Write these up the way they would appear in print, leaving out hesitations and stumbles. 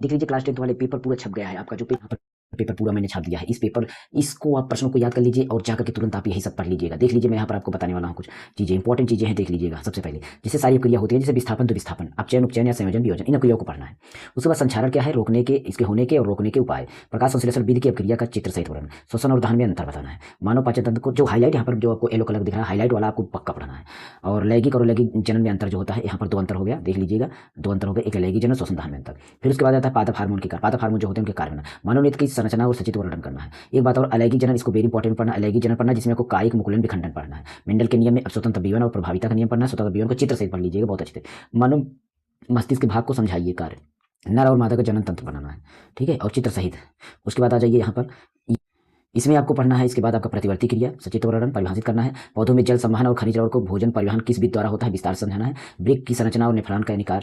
देख लीजिए class 10th वाले पेपर पूरा छप गया है आपका जो पेपर पूरा मैंने छाप दिया है। इस पेपर इसको आप प्रश्नों को याद कर लीजिए और जाकर के तुरंत आप यही सब पढ़ लीजिएगा। देख लीजिए मैं यहाँ पर आपको बताने वाला हूँ कुछ चीजें, इंपॉर्टेंट चीजें हैं, देख लीजिएगा। सबसे पहले जैसे सारी क्रिया होती है, जैसे विस्थापन तो विस्थापन, अपचयन उपचयन या संयोजन वियोजन, इन क्रियाओं को पढ़ना है। उसके बाद संचारण क्या है, रोकने के, इसके होने के और रोकने के उपाय, प्रकाश संश्लेषण विधि की अभिक्रिया का चित्र सहित वर्णन, श्वसन और दहन में अंतर बताना है, मानव पाचन तंत्र को जो हाईलाइट यहाँ पर जो आपको येलो कलर दिख रहा है हाईलाइट वाला आपको पक्का पढ़ना है। और लैंगिक और लैंगिक जनन में अंतर जो होता है, यहाँ पर दो अंतर हो गया, देख लीजिएगा दो अंतर हो गए, एक लैंगिक जनन श्वसन दहन में अंतर। फिर उसके बाद आता है पादप हार्मोन के कार्य, पादप हार्मोन जो होते हैं उनके कार्य, मानव नीति की संरचना और सचित्र वर्णन करना है। एक बात और, अलैंगिक जनन, इसको वेरी इंपॉर्टेंट पढ़ना, अलैंगिक जनन पढ़ना जिसमें आपको कायिक मुकुलन विखंडन पढ़ना है, मेंडल के नियम में स्वतंत्र विवन और प्रभाविता का नियम पढ़ना है, स्वतंत्र विवन को चित्र सहित पढ़ लीजिएगा बहुत अच्छे से। मानव मस्तिष्क के भाग को समझाइए कार्य, नर और मादा का जनन तंत्र बनाना है, ठीक है, और चित्र सहित। उसके बाद आ जाइए यहाँ पर, इसमें आपको पढ़ना है, इसके बाद आपका प्रतिवर्ती क्रिया सचित्र वर्णन परिभाषित करना है, पौधों में जल संवहन और खनिज लवण को भोजन परिवहन किस विधि द्वारा होता है विस्तार समझाना है, वृक्क की संरचना और नेफ्रॉन का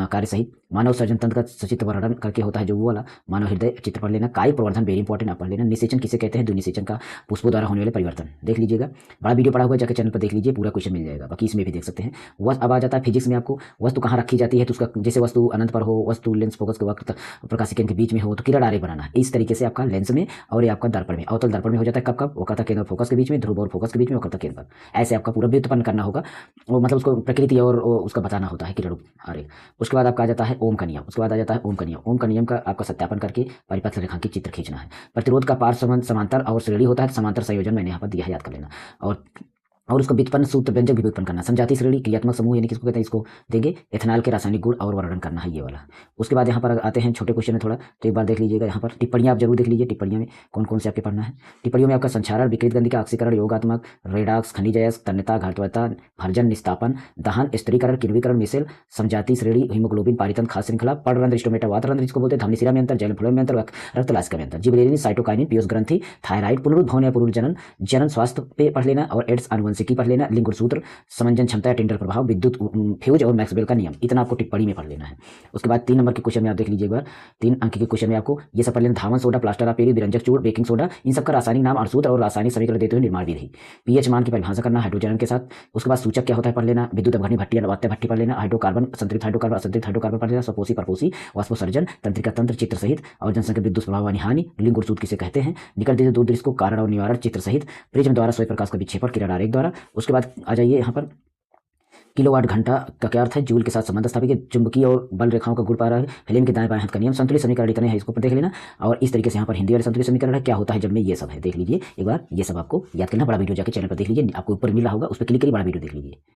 कार्य सहित, मानव सर्जन तंत्र का सचित्र वर्णन करके होता है जो वो वाला, मानव हृदय चित्र पढ़ लेना, कायिक प्रवर्धन वेरी इंपॉर्टेंट आप पढ़ लेना, निषेचन किसे कहते हैं, द्विनिषेचन का पुष्पों द्वारा होने वाले परिवर्तन, देख लीजिएगा। बड़ा वीडियो पड़ा हुआ है, जाकर चैनल पर देख लीजिए, पूरा क्वेश्चन मिल जाएगा, बाकी इसमें भी देख सकते हैं। वह अब आ जाता है फिजिक्स में, आपको वस्तु कहाँ रखी जाती है, तो उसका जैसे वस्तु अनंत पर हो, वस्तु लेंस फोकस के वक्त प्रकाशिकी के बीच में हो, तो किरण आरेख बनाना है। इस तरीके से आपका लेंस में और ये आपका दर्पण में, अवतल दर्पण में हो जाता है, कब वक्रता केंद्र और फोकस के बीच में, ध्रुव और फोकस के बीच में, वक्रता केंद्र, ऐसे आपका पूरा व्युत्पन्न करना होगा, वो मतलब उसको प्रकृति और उसका बताना होता है किरण आरेख। उसके बाद आपका आ जाता है ओम का नियम, उसके बाद आ जाता है ओम का नियम, ओम का नियम का आपका सत्यापन करके परिपथ रेखांकित चित्र खींचना है। प्रतिरोध का पार्श्व समांतर और श्रेणी होता है, समांतर संयोजन मैंने यहाँ पर दिया है, याद कर लेना। और उसको व्युत्पन्न सूत्र व्यंजक भी व्युत्पन्न करना, समझाती श्रेणी क्रियात्मक समूह यानी किसको कहते हैं, इसको देंगे एथेनॉल के रासायनिक गुण और वर्णन करना है, ये वाला। उसके बाद यहाँ पर आते हैं छोटे क्वेश्चन में थोड़ा, तो एक बार देख लीजिएगा यहाँ पर टिप्पणियां आप जरूर देख लीजिए, टिप्पणियों में कौन कौन से आपके पढ़ना है। टिप्पणियों में आपका संचारण, विकृत गंधिका, ऑक्सीकरण, योगात्मक, रेडॉक्स, खनिजयस्क, तन्यता, घातवता, भर्जन, निस्तापन, दहन, स्त्रीकरण, किण्वीकरण, मिसेल, समझाती श्रेणी, हीमोग्लोबिन, पारितंत्र, खाद्य श्रृंखला, पर्णरंध्र, स्टोमेटा, वातरंध्र जिसको बोलते हैं, धमनी शिरा में अंतर, जैवफलम में अंतर, रक्तलासिका में अंतर, जिबरेलिन, साइटोकाइनिन, पीयूष ग्रंथि, थायराइड, पुनरुद्भवन या पुनर्जनन, जनन स्वास्थ्य पे पढ़ लेना, और एड्स आनुवंशिकी पढ़ लेना, लिंग सूत्र, समंजन क्षमता या टेंडर प्रभाव, विद्युत फ्यूज और मैक्सवेल का नियम, इतना आपको टिप्पणी में पढ़ लेना है। उसके बाद 3 नंबर के क्वेश्चन में आप देख लीजिए एक बार, 3 अंक के क्वेश्चन में आपको ये सब पढ़ लेना, धावन सोडा, प्लास्टर ऑफ पेरिस, विरंजक चूर्ण, बेकिंग सोडा, इन सबका रासायनिक नाम और सूत्र और रासायनिक समीकरण देते हुए निर्माण विधि, पीएच मान की परिभाषा करना हाइड्रोजन के साथ। उसके बाद सूचक क्या होता है पढ़ लेना, विद्युत अपघटनी भट्टी या वात्य भट्टी पढ़ लेना, हाइड्रोकार्बन, संतृप्त हाइड्रोकार्बन, असंतृप्त हाइड्रोकार्बन पढ़ लेना, स्वपोषी परपोषी, वाष्पोसर्जन, तंत्रिका तंत्र चित्र सहित, और जनसंख्या विद्युत प्रभाव वाली हानि, लिंग और सूत्र किसे कहते हैं, निकट देते दूर दृश्य को कारण और निवारण चित्र सहित, प्रिज्म द्वारा स्वयं प्रकाश का विक्षेपण किरण आरेख द्वारा। उसके बाद आ जाइए यहाँ पर, किलोवाट घंटा का क्या अर्थ है, जूल के साथ संबंध स्थापित, चुंबकीय और बल रेखाओं का गुण पा रहा है, फिल्म के दाएं बाएं हाथ का नियम, संतुलित समीकरण लिखने हैं, इसको देख लेना। और इस तरीके से यहाँ पर हिंदी वाले संतुलित समीकरण है, क्या होता है जब में, ये सब है, देख लीजिए एक बार, ये सब आपको याद करना। बड़ा वीडियो जाकर चैनल पर देख लीजिए, आपको ऊपर मिल रहा होगा, उस पर क्लिक करिए, बड़ा वीडियो देख लीजिए।